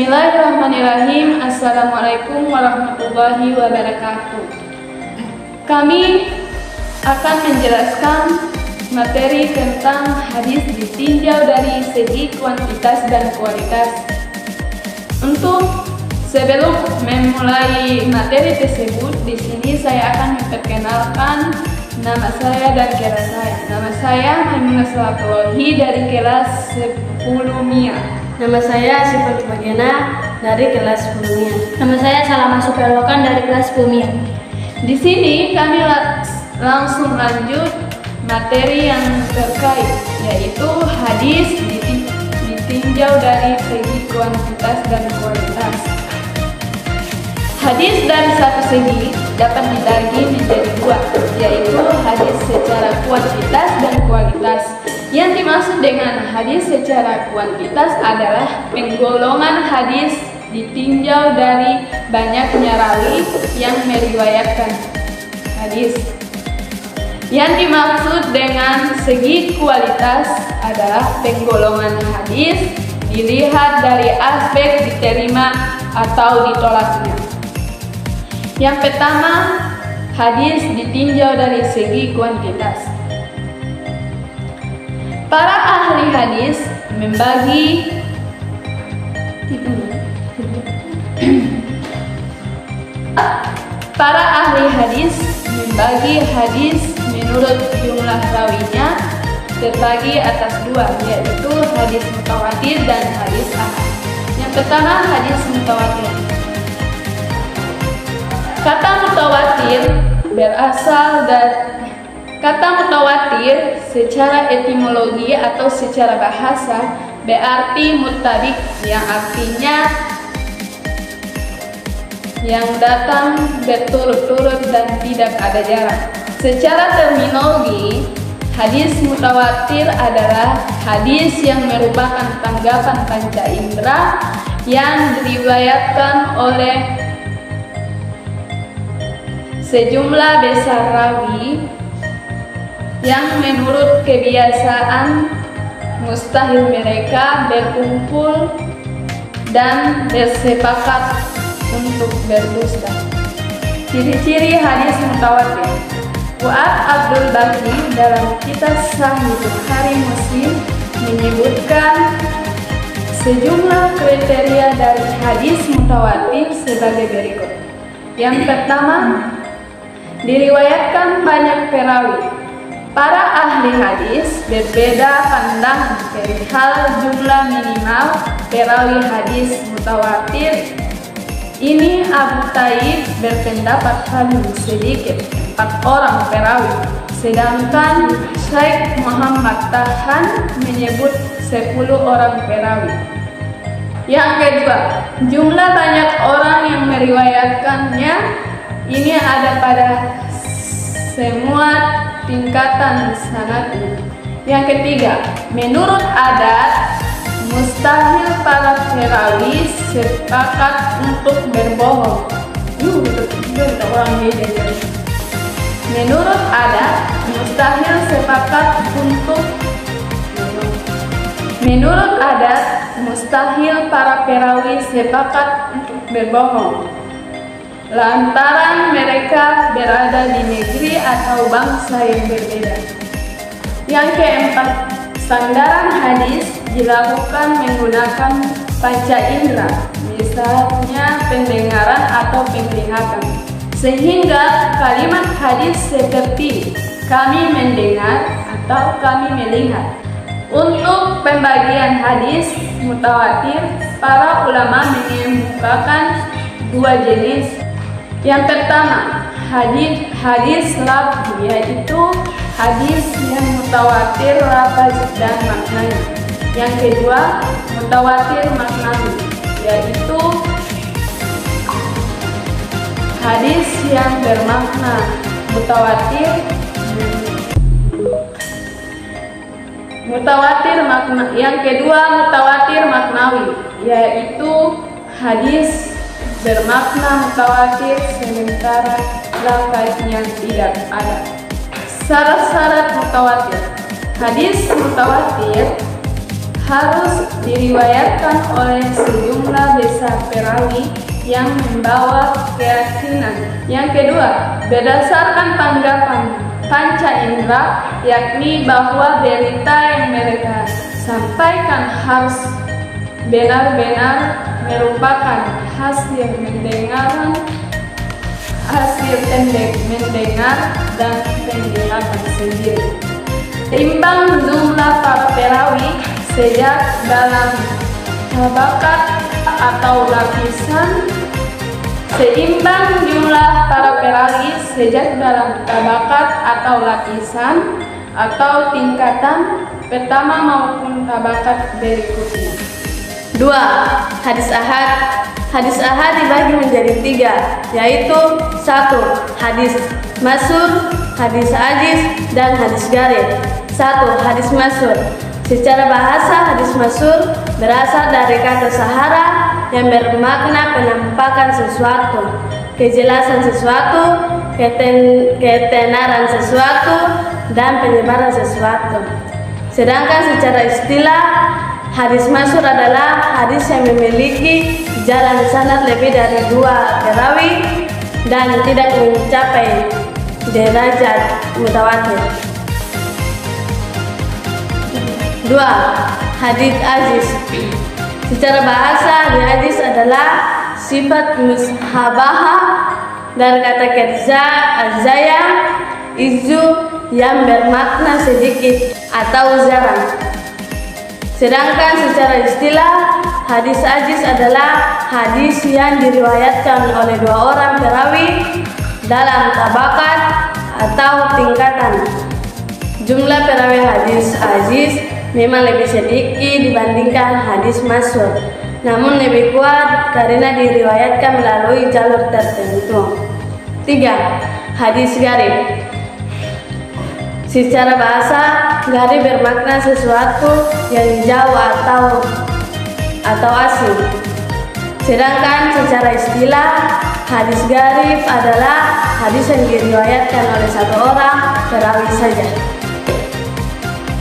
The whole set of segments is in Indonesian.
Bismillahirrahmanirrahim. Assalamualaikum warahmatullahi wabarakatuh. Kami akan menjelaskan materi tentang hadis ditinjau dari segi kuantitas dan kualitas. Untuk sebelum memulai materi tersebut, di sini saya akan memperkenalkan nama saya dan kelas saya. Nama saya Maimunah Salatullahi dari kelas 10 MIA. Nama saya Sifat Bagiana dari kelas 10 MIA. Nama saya Salama Supelokan dari kelas 10 MIA. Di sini kami langsung lanjut materi yang terkait, yaitu hadis ditinjau dari segi kuantitas dan kualitas. Hadis dari satu segi dapat dibagi menjadi dua, yaitu hadis secara kuantitas dan kualitas. Yang dimaksud dengan hadis secara kuantitas adalah penggolongan hadis ditinjau dari banyaknya rawi yang meriwayatkan hadis. Yang dimaksud dengan segi kualitas adalah penggolongan hadis dilihat dari aspek diterima atau ditolaknya. Yang pertama, hadis ditinjau dari segi kuantitas. Para ahli hadis membagi hadis menurut jumlah rawinya terbagi atas dua, yaitu hadis mutawatir dan hadis ahad. Yang pertama, hadis mutawatir. Kata mutawatir berasal dari kata mutawatir secara etimologi atau secara bahasa berarti muttabiq, yang artinya yang datang berturut-turut dan tidak ada jarak. Secara terminologi, hadis mutawatir adalah hadis yang merupakan tanggapan panca indera yang diriwayatkan oleh sejumlah besar rawi yang menurut kebiasaan mustahil mereka berkumpul dan bersepakat untuk berdusta. Ciri-ciri hadis mutawatir. Fuad Abdul Baqi dalam kitab Sahih Bukhari Muslim menyebutkan sejumlah kriteria dari hadis mutawatir sebagai berikut. Yang pertama, diriwayatkan banyak perawi. Para ahli hadis berbeda pandang perihal jumlah minimal perawi hadis mutawatir. Ini Abu Taib berpendapat paling sedikit 4 orang perawi, sedangkan Syekh Muhammad Tahan menyebut 10 orang perawi. Yang kedua, jumlah banyak orang yang meriwayatkannya. Ini ada pada semua tingkatan sanadnya. Yang ketiga, menurut adat mustahil para perawi sepakat untuk berbohong. Menurut adat mustahil sepakat untuk Menurut adat mustahil para perawi sepakat untuk berbohong, lantaran mereka berada di negeri atau bangsa yang berbeda. Yang keempat, sandaran hadis dilakukan menggunakan panca indera, misalnya pendengaran atau penglihatan, sehingga kalimat hadis seperti kami mendengar atau kami melihat. Untuk pembagian hadis mutawatir, para ulama mengemukakan dua jenis. Yang pertama, hadis lafzi, yaitu hadis yang mutawatir lafaz dan maknanya. Yang kedua, mutawatir maknawi, yaitu hadis yang bermakna. Yang kedua, mutawatir maknawi, yaitu hadis bermakna mutawatir sementara lafaznya tidak ada. Syarat-syarat mutawatir. Hadis mutawatir harus diriwayatkan oleh sejumlah besar perawi yang membawa keyakinan. Yang kedua, berdasarkan tanggapan panca indera, yakni bahwa berita yang mereka sampaikan harus benar-benar merupakan hasil mendengar dan penglihatan sendiri. Seimbang jumlah para perawi sejak dalam tabakat atau lapisan. Seimbang jumlah para perawi sejak dalam tabakat atau lapisan atau tingkatan pertama maupun tabakat berikutnya. 2. Hadis ahad. Hadis ahad dibagi menjadi 3, yaitu 1. Hadis masyhur, hadis aziz, dan hadis gharib. 1. Hadis masyhur. Secara bahasa, hadis masyhur berasal dari kata sahara yang bermakna penampakan sesuatu, kejelasan sesuatu, ketenaran sesuatu, dan penyebaran sesuatu. Sedangkan secara istilah, hadis masyhur adalah hadis yang memiliki jalan sanad lebih dari 2 perawi dan tidak mencapai derajat mutawatir. 2. Hadis aziz. Secara bahasa, hadis aziz adalah sifat mushabahah dari kata kerja azaya izu yang bermakna sedikit atau jarang. Sedangkan secara istilah, hadis aziz adalah hadis yang diriwayatkan oleh 2 orang perawi dalam tabakat atau tingkatan. Jumlah perawi hadis aziz memang lebih sedikit dibandingkan hadis masyhur, namun lebih kuat karena diriwayatkan melalui jalur tertentu. 3. Hadis gharib. Secara bahasa, gharib bermakna sesuatu yang jauh atau asing. Sedangkan secara istilah, hadis gharib adalah hadis yang diriwayatkan oleh 1 orang perawi saja.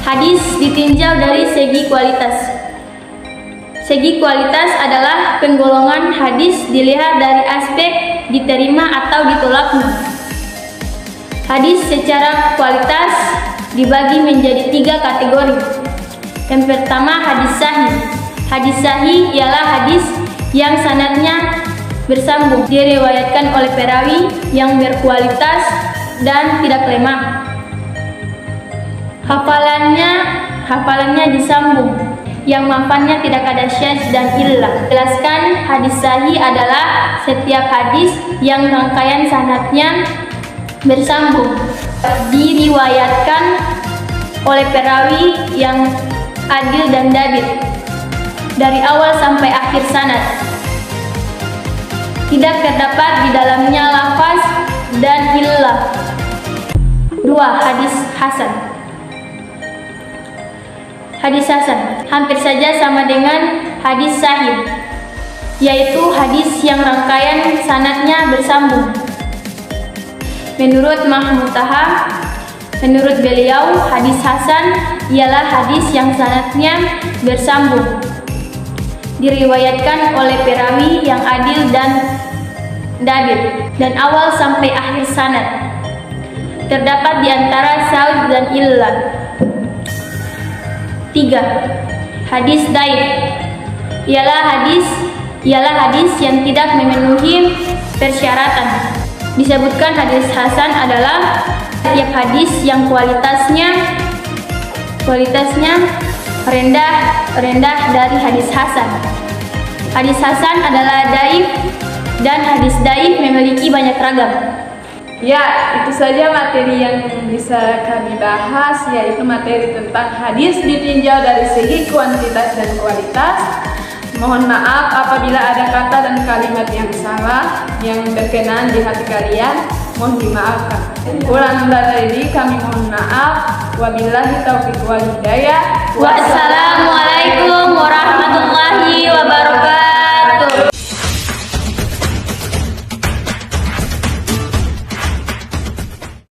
Hadis ditinjau dari segi kualitas. Segi kualitas adalah penggolongan hadis dilihat dari aspek diterima atau ditolaknya. Hadis secara kualitas dibagi menjadi 3 kategori. Yang pertama, hadis sahih. Hadis sahih ialah hadis yang sanadnya bersambung, diriwayatkan oleh perawi yang berkualitas dan tidak lemah. Hafalannya disambung, yang mampannya tidak ada syadz dan illah. Jelaskan, hadis sahih adalah setiap hadis yang rangkaian sanadnya bersambung, diriwayatkan oleh perawi yang adil dan dabit dari awal sampai akhir sanad. Tidak terdapat di dalamnya lafaz dan illah. 2. Hadis hasan. Hadis hasan hampir saja sama dengan hadis sahih, yaitu hadis yang rangkaian sanadnya bersambung. Menurut Mahmud Taha, menurut beliau, hadis hasan ialah hadis yang sanadnya bersambung, diriwayatkan oleh perawi yang adil dan dabit, dan awal sampai akhir sanad. Terdapat di antara syadz dan illah. 3. Hadis dhaif ialah hadis yang tidak memenuhi persyaratan. Disebutkan hadis hasan adalah setiap hadis yang kualitasnya rendah dari hadis hasan. Hadis hasan adalah dhaif, dan hadis dhaif memiliki banyak ragam. Ya, itu saja materi yang bisa kami bahas, yaitu materi tentang hadis ditinjau dari segi kuantitas dan kualitas. Mohon maaf apabila ada kata dan kalimat yang salah yang berkenan di hati kalian, mohon dimaafkan. Ulang dari kami mohon maaf. Wabillahi taufiq wal hidayah. Wassalamualaikum warahmatullahi wabarakatuh.